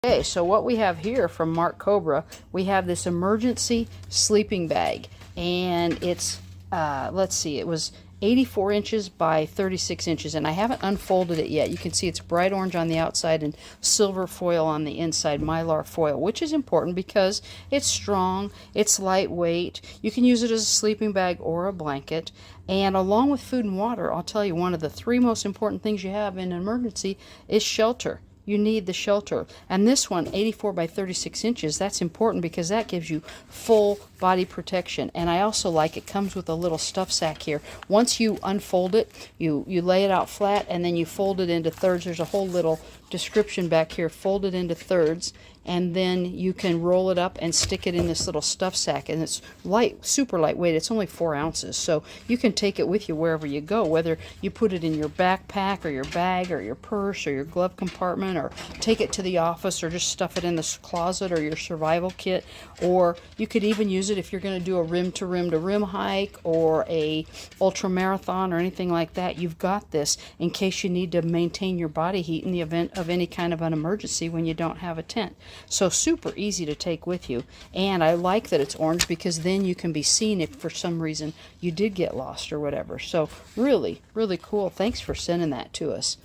Okay, so what we have here from Mark Cobra, we have this emergency sleeping bag, and it's, let's see, it was 84 inches by 36 inches, and I haven't unfolded it yet. You can see it's bright orange on the outside and silver foil on the inside, Mylar foil, which is important because it's strong, it's lightweight. You can use it as a sleeping bag or a blanket, and along with food and water, I'll tell you, one of the three most important things you have in an emergency is shelter. You need the shelter. And this one, 84 by 36 inches, that's important because that gives you full body protection. And I also like it comes with a little stuff sack here. Once you unfold it, you lay it out flat and then you fold it into thirds. There's a whole little description back here, fold it into thirds, and then you can roll it up and stick it in this little stuff sack, and it's light, super lightweight. It's only 4 ounces, so you can take it with you wherever you go, whether you put it in your backpack or your bag or your purse or your glove compartment, or take it to the office, or just stuff it in the closet or your survival kit. Or you could even use it if you're going to do a rim to rim hike or a ultra marathon or anything like that. You've got this in case you need to maintain your body heat in the event of any kind of an emergency when you don't have a tent. So super easy to take with you. And I like that it's orange because then you can be seen if for some reason you did get lost or whatever. So really, really cool. Thanks for sending that to us.